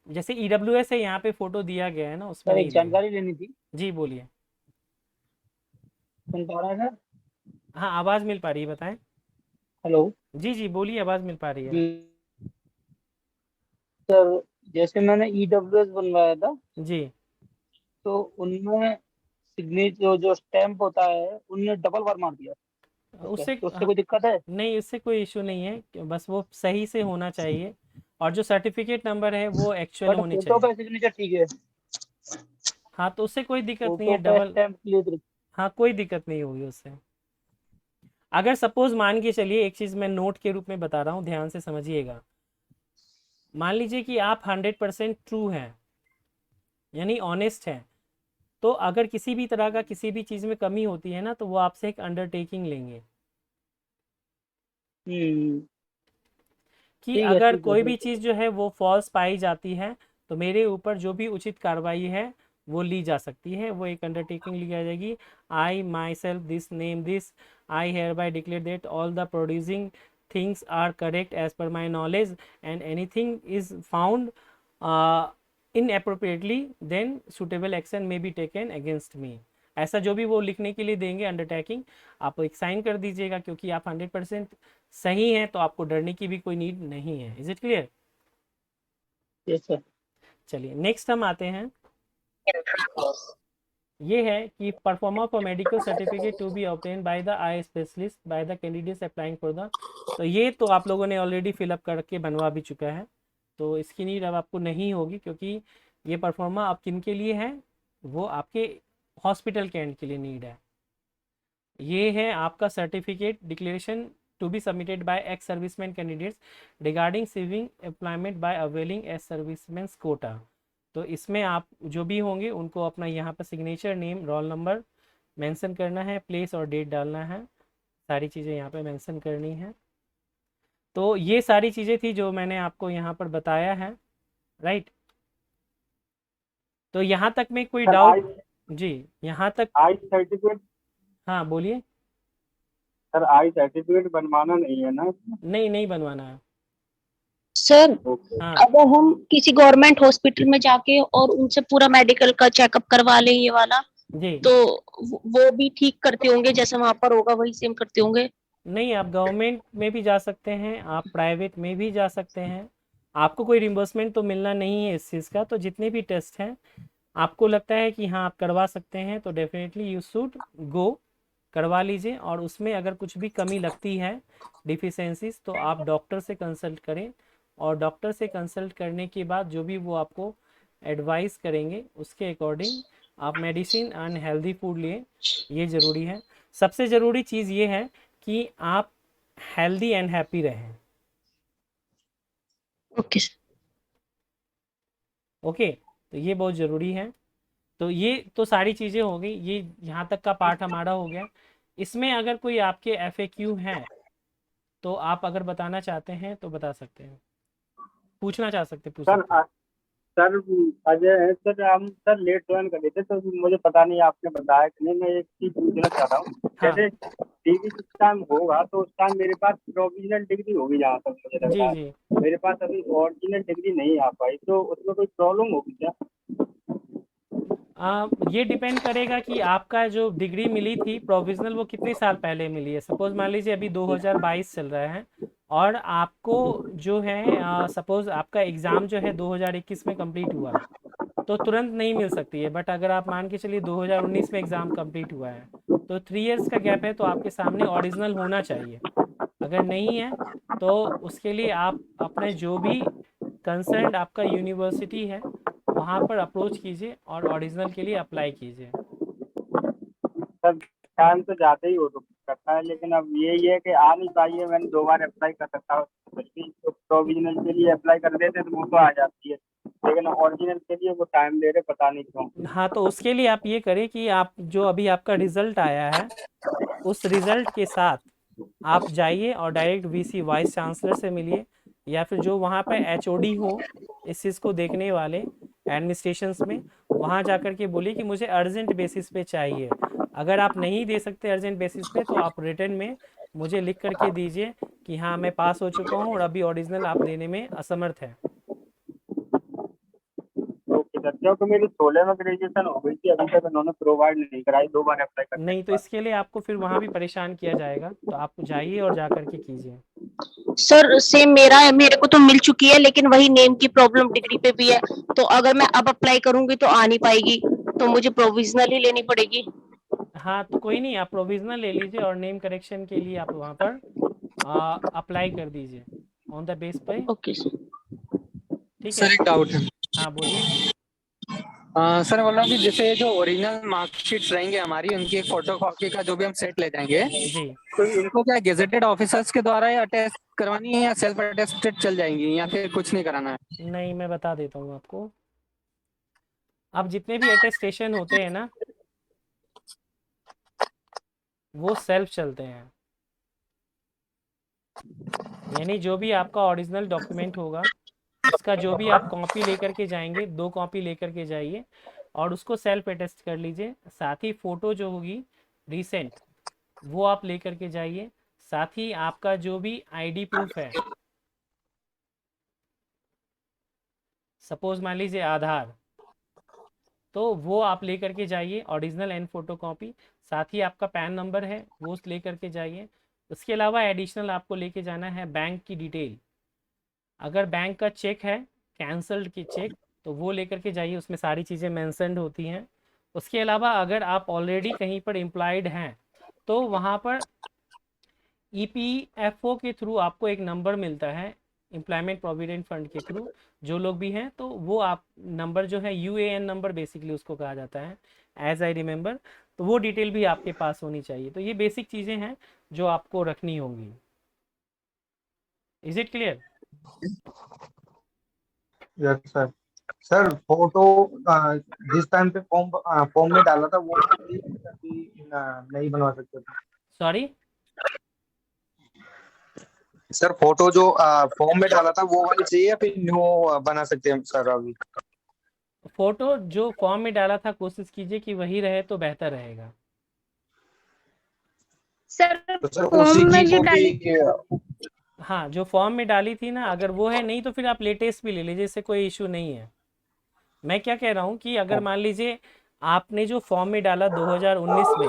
जैसे EWS है, यहाँ पे फ़ोटो दिया गया है ना, उसमें सर नहीं एक दिया। जानकारी लेनी थी। जी बोलिए। सुन पा रहा है सर? हाँ, आवाज़ मिल पा रही है, बताएं। हेलो जी जी बोलिए, आवाज़ मिल पा रही है। सर, जैसे मैंने ईडब्ल्यूएस बनवाया था, जी, तो उनमें सिग्नेचर जो स्टैम्प होता है उनने डबल बार मार दिया। उससे तो उससे कोई दिक्कत है? नहीं, उससे कोई इशू नहीं है, बस वो सही से होना चाहिए, और जो सर्टिफिकेट नंबर है वो एक्चुअल बट होनी फोटो चाहिए। पे सिग्नेचर ठीक है, हाँ, तो उससे कोई दिक्कत नहीं फोटो है, पे डबल। Stamp clear. हाँ, कोई दिक्कत नहीं होगी उससे। अगर सपोज मान के चलिए, एक चीज़ मैं नोट के रूप में बता रहा हूँ, ध्यान से समझिएगा। मान लीजिए कि आप 100% ट्रू हैं, यानी ऑनेस्ट हैं, तो अगर किसी भी तरह का किसी भी चीज़ में कमी होती है ना, तो वो आपसे एक अंडरटेकिंग लेंगे कि ठीक है, अगर ठीक है कोई सर। भी चीज़ जो है वो फॉल्स पाई जाती है, तो मेरे ऊपर जो भी उचित कार्रवाई है वो ली जा सकती है, वो एक अंडरटेकिंग ली जाएगी। I myself this name this, I hereby declare that all the producing things are correct as per my knowledge, and anything is found inappropriately then suitable action may be taken against me. ऐसा जो भी वो लिखने के लिए देंगे undertaking, आप एक साइन कर दीजिएगा, क्योंकि आप 100% सही है, तो आपको डरने की भी कोई नीड नहीं है। Is it clear? Yes sir. चलिए नेक्स्ट हम आते हैं। ये है कि performer for medical certificate to be obtain by the eye specialist by the candidates applying for the. तो ये तो आप लोगों ने ऑलरेडी फिलअप करके बनवा भी चुका है, तो इसकी नीड अब आपको नहीं होगी, क्योंकि ये परफॉर्मर आप किन के लिए है, वो आपके हॉस्पिटल के एंड के लिए नीड है। ये है आपका certificate declaration to be submitted by ex serviceman candidates regarding serving employment by availing as serviceman quota. तो इसमें आप जो भी होंगे उनको अपना यहाँ पर signature, name, roll number mention करना है, प्लेस और डेट डालना है, सारी चीज़ें यहाँ पे मेंशन करनी है। तो ये सारी चीज़ें थी जो मैंने आपको यहाँ पर बताया है, राइट। तो यहाँ तक में कोई सर आई डाउट? जी, यहाँ तक। आई सर्टिफिकेट हाँ, बोलिए। सर आई सर्टिफिकेट बनवाना नहीं है ना इसमें? नहीं, नहीं बनवाना है। Sir okay. हाँ अगर हम किसी गवर्नमेंट हॉस्पिटल में जाके और उनसे पूरा मेडिकल का चेकअप करवा लें ये वाला, जी, तो वो भी ठीक करते होंगे, जैसे वहां पर होगा वही सेम करते होंगे? नहीं, आप गवर्नमेंट में भी जा सकते हैं, आप प्राइवेट में भी जा सकते हैं, आपको कोई रिम्बर्समेंट तो मिलना नहीं है इस चीज़ का। तो जितने भी टेस्ट हैं आपको लगता है कि हाँ आप करवा सकते हैं, तो डेफिनेटली यू शुड गो, करवा लीजिए। और उसमें अगर कुछ भी कमी लगती है, डिफिशेंसीज, तो आप डॉक्टर से कंसल्ट करें, और डॉक्टर से कंसल्ट करने के बाद जो भी वो आपको एडवाइस करेंगे उसके अकॉर्डिंग आप मेडिसिन एंड हेल्दी फूड लिए, ये ज़रूरी है। सबसे ज़रूरी चीज़ ये है कि आप हेल्दी एंड हैप्पी रहें। ओके। ओके, तो ये बहुत ज़रूरी है। तो ये तो सारी चीज़ें हो गई, ये यहाँ तक का पार्ट हमारा हो गया। इसमें अगर कोई आपके FAQ हैं, तो आप अगर बताना चाहते हैं तो बता सकते हैं, पूछना चाह सकते, पूछ सर सकते हैं। सर अजय है सर, हम सर लेट ज्वाइन कर लेते तो मुझे पता नहीं आपने बताया कि नहीं। मैं एक चीज पूछना चाह रहा हूँ, हाँ, जैसे डीवी जिस टाइम होगा तो उस टाइम मेरे पास प्रोविजनल डिग्री होगी, जहाँ तक मुझे लग जी रहा है। जी। मेरे पास अभी ओरिजिनल डिग्री नहीं आ पाई, तो उसमें कोई प्रॉब्लम होगी क्या? ये डिपेंड करेगा कि आपका जो डिग्री मिली थी प्रोविजनल, वो कितने साल पहले मिली है। सपोज मान लीजिए अभी 2022 चल रहा है, और आपको जो है सपोज आपका एग्ज़ाम जो है 2021 में कंप्लीट हुआ, तो तुरंत नहीं मिल सकती है। बट अगर आप मान के चलिए 2019 में एग्ज़ाम कंप्लीट हुआ है, तो 3 इयर्स का गैप है, तो आपके सामने ओरिजिनल होना चाहिए। अगर नहीं है, तो उसके लिए आप अपने जो भी कंसर्न आपका यूनिवर्सिटी है वहाँ पर अप्रोच कीजिए और ओरिजिनल के लिए अप्लाई कीजिए। सर टाइम तो जाते ही हो तो करता है, लेकिन अब यही है कि आ नहीं पाई है। मैंने 2 बार अप्लाई कर रखा है, तो प्रोविजनल के लिए अप्लाई कर देते तो वो तो आ जाती है, लेकिन ओरिजिनल के लिए वो टाइम ले रहे, पता नहीं क्यों। हाँ, तो उसके लिए आप ये करें कि आप जो अभी आपका रिज़ल्ट आया है, उस रिज़ल्ट के साथ आप जाइए और डायरेक्ट VC वाइस चांसलर से मिलिए, या फिर जो वहाँ पे HOD हो इस चीज़ को देखने वाले एडमिनिस्ट्रेशंस में, वहाँ जाकर के बोलिए कि मुझे अर्जेंट बेसिस पे चाहिए। अगर आप नहीं दे सकते अर्जेंट बेसिस पे, तो आप रिटर्न में मुझे लिख करके दीजिए कि हाँ मैं पास हो चुका हूँ और अभी ओरिजिनल आप देने में असमर्थ है। ओके सर, क्योंकि मेरी 16 में ग्रेजुएशन हो गई थी, अभी तक उन्होंने प्रोवाइड नहीं कराई, 2 बार अप्लाई करने नहीं के तो इसके लिए आपको फिर वहाँ भी परेशान किया जाएगा, तो आप जाइए और जा करके कीजिए। सर सेम मेरा है, मेरे को तो मिल चुकी है, लेकिन वही नेम की प्रॉब्लम डिग्री पे भी है। तो अगर मैं अब अप्लाई करूंगी तो आ नहीं पाएगी, तो मुझे प्रोविजनल ही लेनी पड़ेगी। हाँ तो कोई नहीं, आप प्रोविजनल ले लीजिए और नेम करेक्शन के लिए आप वहाँ पर अप्लाई कर दीजिए ऑन द बेस पे। Okay sir. ठीक सर है, एक डाउट है। हाँ बोलिए। सर बोल रहा हूँ कि जैसे जो ओरिजिनल मार्कशीट्स रहेंगे हमारी, उनकी एक फोटो कॉपी का जो भी हम सेट ले जाएंगे, जी तो इनको क्या गेजेटेड ऑफिसर्स के द्वारा ही अटेस्ट करवानी है या सेल्फ अटेस्टेड चल जाएंगी, या फिर कुछ नहीं कराना है? नहीं, मैं बता देता हूँ आपको। अब जितने भी अटेस्टेशन होते हैं ना, वो सेल्फ चलते हैं। यानी जो भी आपका ओरिजिनल डॉक्यूमेंट होगा, उसका जो भी आप कॉपी लेकर के जाएंगे, 2 कॉपी लेकर के जाइए और उसको सेल्फ अटेस्ट कर लीजिए। साथ ही फ़ोटो जो होगी रिसेंट, वो आप लेकर के जाइए। साथ ही आपका जो भी आईडी प्रूफ है, सपोज मान लीजिए आधार, तो वो आप लेकर के जाइए, ओरिजिनल एंड फोटो कॉपी। साथ ही आपका पैन नंबर है, वो लेकर के जाइए। उसके अलावा एडिशनल आपको लेके जाना है बैंक की डिटेल। अगर बैंक का चेक है, कैंसल्ड की चेक, तो वो लेकर के जाइए, उसमें सारी चीज़ें मेंशन्ड होती हैं। उसके अलावा अगर आप ऑलरेडी कहीं पर एम्प्लॉयड हैं, तो वहाँ पर ईपीएफओ के थ्रू आपको एक नंबर मिलता है, एम्प्लॉयमेंट प्रोविडेंट फंड के थ्रू। जो लोग भी हैं, तो वो आप नंबर जो है यूएएन नंबर बेसिकली उसको कहा जाता है, एज आई रिमेंबर। तो वो डिटेल भी आपके पास होनी चाहिए। तो ये बेसिक चीज़ें हैं जो आपको रखनी होंगी। Is it clear? Yes sir. Sir photo जिस टाइम पे फॉर्म में डाला था वो नहीं बनवा सकते थे? सॉरी सर फोटो जो फॉर्म में डाला था वो वाली चाहिए या फिर न्यू बना सकते हैं सर अभी? फोटो जो फॉर्म में डाला था, कोशिश कीजिए कि वही रहे तो बेहतर रहेगा। सर तो सर फॉर्म उसी में की जो डाली कॉपी हाँ, जो फॉर्म में डाली थी ना, अगर वो है, नहीं तो फिर आप लेटेस्ट भी ले लीजिए, इससे कोई इशू नहीं है। मैं क्या कह रहा हूँ कि अगर मान लीजिए आपने जो फॉर्म में डाला 2019 में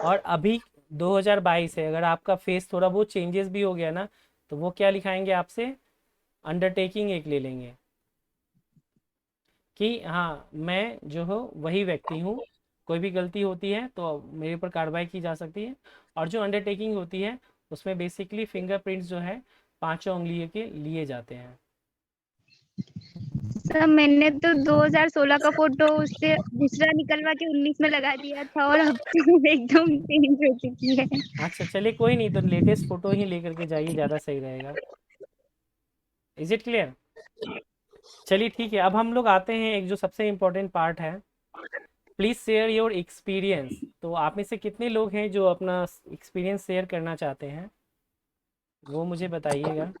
और अभी 2022 है, अगर आपका फेस थोड़ा बहुत चेंजेस भी हो गया ना, तो वो क्या लिखाएंगे आपसे, अंडरटेकिंग एक ले लेंगे कि हाँ मैं जो हो वही व्यक्ति हूँ, कोई भी गलती होती है तो मेरे ऊपर कार्रवाई की जा सकती है। और जो अंडरटेकिंग होती है उसमें बेसिकली फिंगरप्रिंट्स जो है 5 उंगलियों के लिए जाते हैं। सर मैंने तो 2016 का फोटो उससे दूसरा निकलवा के 19 में लगा दिया था, और अब तो एकदम चेंज हो चुकी है। अच्छा चलिए कोई नहीं, तो लेटेस्ट फोटो ही लेकर के जाइए, ज़्यादा सही रहेगा। Is it clear? चलिए ठीक है, अब हम लोग आते हैं एक जो सबसे इम्पोर्टेंट पार्ट है, प्लीज़ शेयर योर एक्सपीरियंस। तो आप में से कितने लोग हैं जो अपना एक्सपीरियंस शेयर करना चाहते हैं, वो मुझे बताइएगा।